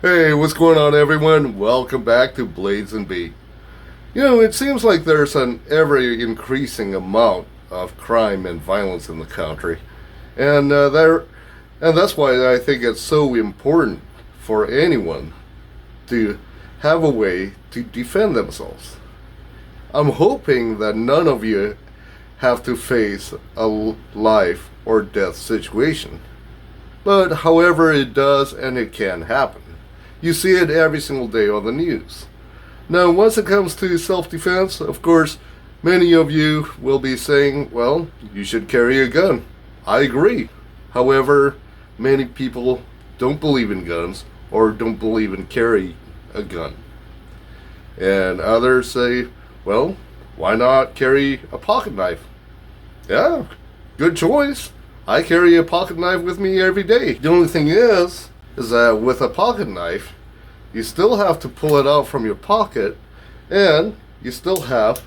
Hey, what's going on, everyone? Welcome back to Blades and Bee. You know, it seems like there's an ever-increasing amount of crime and violence in the country, and that's why I think it's so important for anyone to have a way to defend themselves. I'm hoping that none of you have to face a life or death situation, but however it does, and it can happen. You see it every single day on the news. Now, once it comes to self-defense, of course, many of you will be saying, well, you should carry a gun. I agree. However, many people don't believe in guns or don't believe in carrying a gun. And others say, well, why not carry a pocket knife? Yeah, good choice. I carry a pocket knife with me every day. The only thing is that with a pocket knife, you still have to pull it out from your pocket, and you still have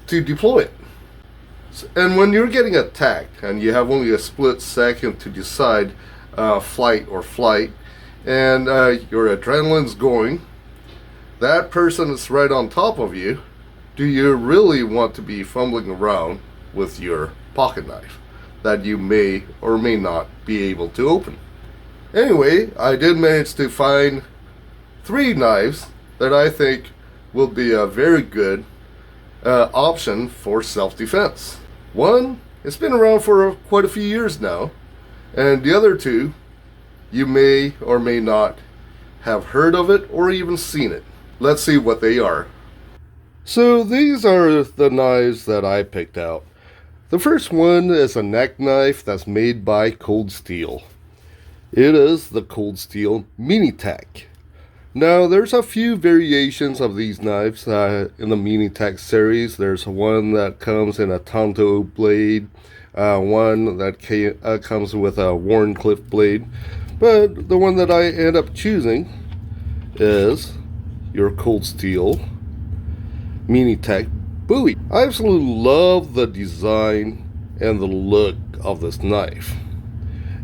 to deploy it. And when you're getting attacked, and you have only a split second to decide flight or flight, and your adrenaline's going, that person is right on top of you. Do you really want to be fumbling around with your pocket knife that you may or may not be able to open? Anyway, I did manage to find 3 knives that I think will be a very good option for self-defense. One, it's been around for quite a few years now, and the other 2, you may or may not have heard of it or even seen it. Let's see what they are. So these are the knives that I picked out. The first one is a neck knife that's made by Cold Steel. It is the Cold Steel Mini Tac. Now, there's a few variations of these knives in the Mini Tac series. There's one that comes in a Tonto blade, one that comes with a Warncliffe blade, but the one that I end up choosing is your Cold Steel Mini Tac Bowie. I absolutely love the design and the look of this knife.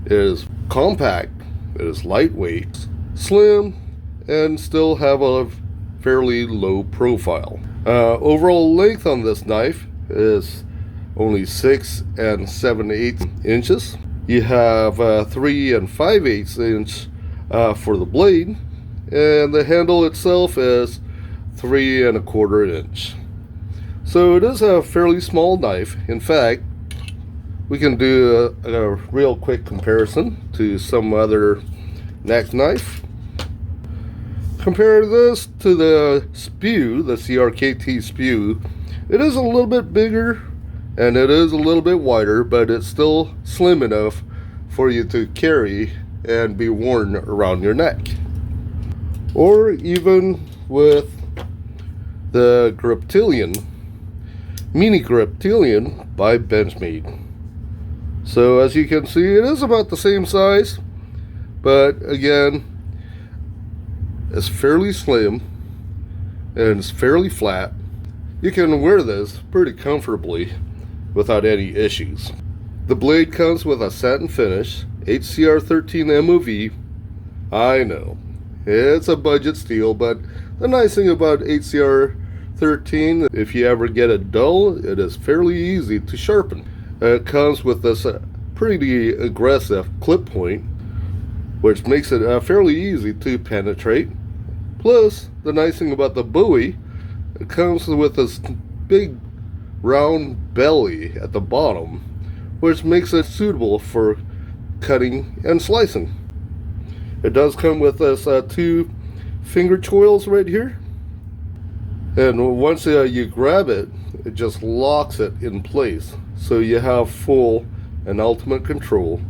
It is compact, it is lightweight, slim, and still have a fairly low profile. Overall length on this knife is only 6 7/8 inches. You have 3 5/8 inch for the blade, and the handle itself is 3 1/4 inch. So it is a fairly small knife. In fact, we can do a real quick comparison to some other neck knife. Compare this to the Spew, the CRKT Spew. It is a little bit bigger and it is a little bit wider, but it's still slim enough for you to carry and be worn around your neck. Or even with the Griptilian, Mini Griptilian by Benchmade. So as you can see, it is about the same size, but again, it's fairly slim and it's fairly flat. You can wear this pretty comfortably without any issues. The blade comes with a satin finish, HCR13 MOV. I know, it's a budget steel, but the nice thing about HCR13, if you ever get it dull, it is fairly easy to sharpen. It comes with this pretty aggressive clip point, which makes it fairly easy to penetrate. Plus, the nice thing about the Bowie, it comes with this big round belly at the bottom, which makes it suitable for cutting and slicing. It does come with this 2 finger choils right here, and once you grab it, it just locks it in place, so you have full and ultimate control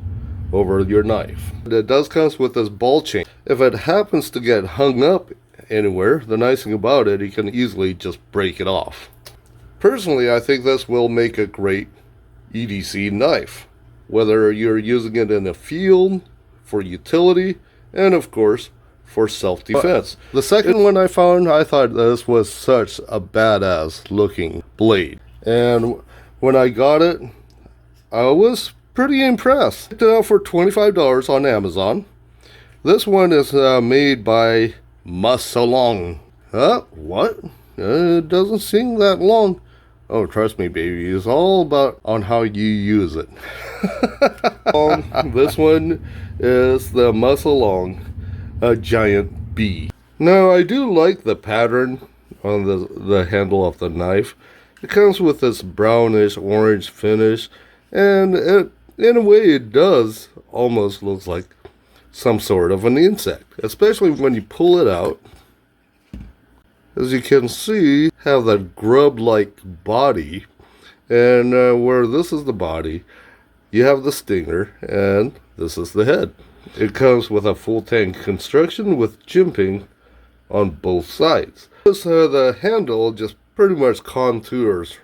over your knife. It does come with this ball chain. If it happens to get hung up anywhere, the nice thing about it, you can easily just break it off. Personally, I think this will make a great EDC knife, whether you're using it in a field, for utility, and of course for self-defense. The second one I found, I thought this was such a badass looking blade, and when I got it, I was pretty impressed. I picked it out for $25 on Amazon. This one is made by Masalong. What? It doesn't seem that long. Oh, trust me, baby. It's all about on how you use it. This one is the Masalong Giant Bee. Now, I do like the pattern on the handle of the knife. It comes with this brownish orange finish, and in a way it does almost looks like some sort of an insect, especially when you pull it out. As you can see, have that grub-like body, and where this is the body, you have the stinger, and this is the head. It comes with a full tank construction with jimping on both sides. The handle just pretty much contours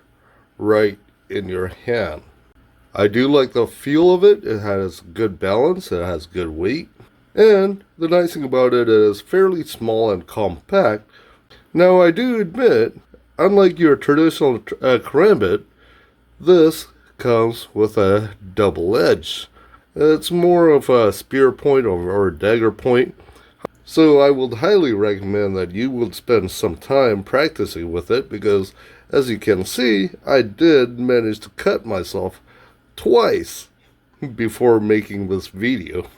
right in your hand. I do like the feel of it. It has good balance, it has good weight, and the nice thing about it is fairly small and compact. Now, I do admit, unlike your traditional karambit, this comes with a double edge. It's more of a spear point or a dagger point. So I would highly recommend that you would spend some time practicing with it, because as you can see, I did manage to cut myself twice before making this video.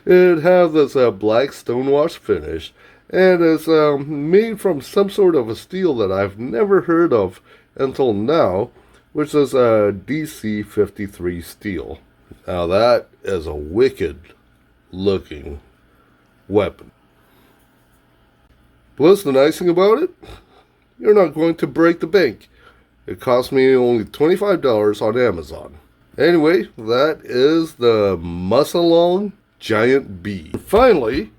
It has this black stonewash finish, and it's made from some sort of a steel that I've never heard of until now, which is a DC-53 steel. Now that is a wicked looking weapon. Plus, the nice thing about it, you're not going to break the bank. It cost me only $25 on Amazon. Anyway, that is the Masalong Giant Bee. Finally,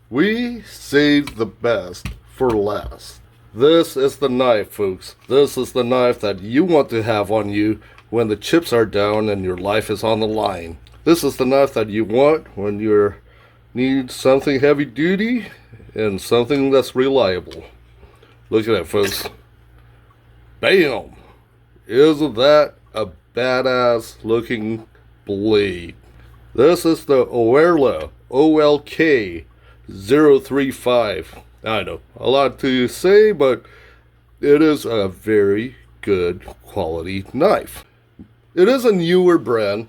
we saved the best for last. This is the knife, folks. This is the knife that you want to have on you when the chips are down and your life is on the line. This is the knife that you want when you need something heavy duty and something that's reliable. Look at that, folks. Bam! Isn't that a badass looking blade? This is the Oerla OLK035. I know, a lot to say, but it is a very good quality knife. It is a newer brand,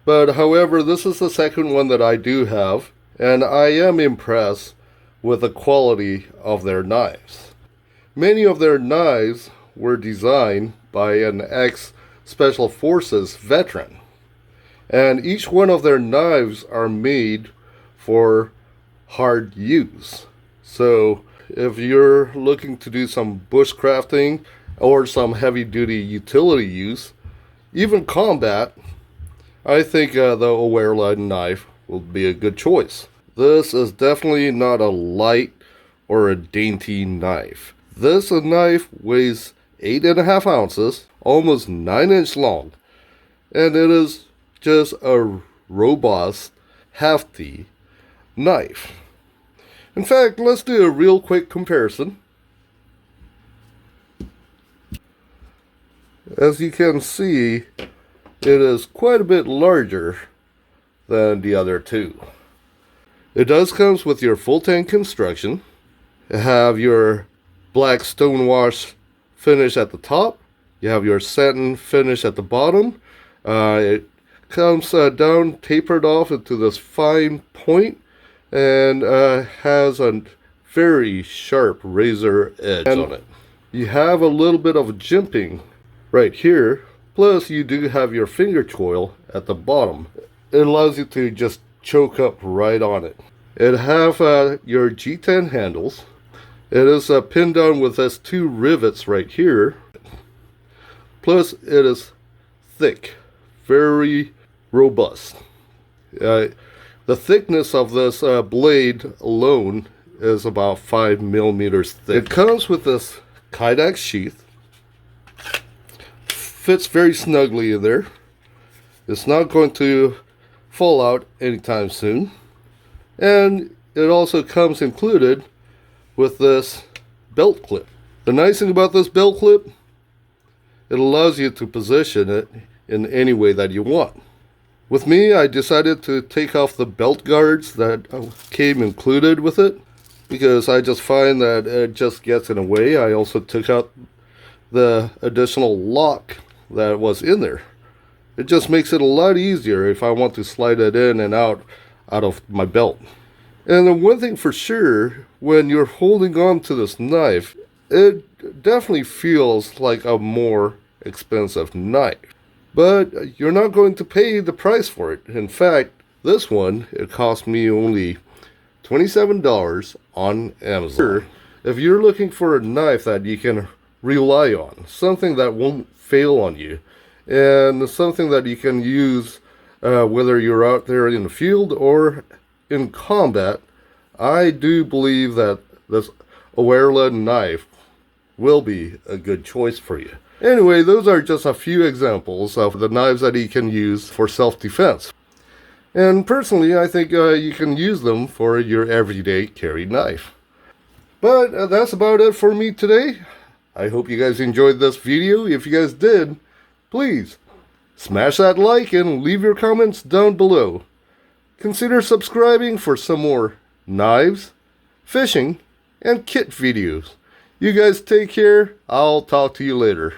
but however, this is the second one that I do have, and I am impressed with the quality of their knives. Many of their knives were designed by an ex-Special Forces veteran, and each one of their knives are made for hard use. So if you're looking to do some bushcrafting or some heavy-duty utility use, even combat, I think the Oerla knife will be a good choice. This is definitely not a light or a dainty knife. This knife weighs 8.5 ounces, almost 9 inches long, and it is just a robust, hefty knife. In fact, let's do a real quick comparison. As you can see, it is quite a bit larger than the other two. It does comes with your full tank construction. You have your black stonewash finish at the top. You have your satin finish at the bottom. It comes down, tapered off into this fine point, and has a very sharp razor edge on it. You have a little bit of jimping right here, plus you do have your finger choil at the bottom. It allows you to just choke up right on it. It have your G10 handles. It is pinned down with these 2 rivets right here. Plus it is thick, very robust. The thickness of this blade alone is about 5 millimeters thick. It comes with this Kydex sheath. Fits very snugly in there. It's not going to fall out anytime soon. And it also comes included with this belt clip. The nice thing about this belt clip, it allows you to position it in any way that you want. With me, I decided to take off the belt guards that came included with it, because I just find that it just gets in the way. I also took out the additional lock that was in there. It just makes it a lot easier if I want to slide it in and out of my belt. And the one thing for sure, when you're holding on to this knife, it definitely feels like a more expensive knife. But you're not going to pay the price for it. In fact, this one, it cost me only $27 on Amazon. If you're looking for a knife that you can rely on, something that won't fail on you, and something that you can use whether you're out there in the field or in combat, I do believe that this Oerla knife will be a good choice for you. Anyway, those are just a few examples of the knives that you can use for self-defense. And personally, I think you can use them for your everyday carry knife. But that's about it for me today. I hope you guys enjoyed this video. If you guys did, please smash that like and leave your comments down below. Consider subscribing for some more knives, fishing, and kit videos. You guys take care. I'll talk to you later.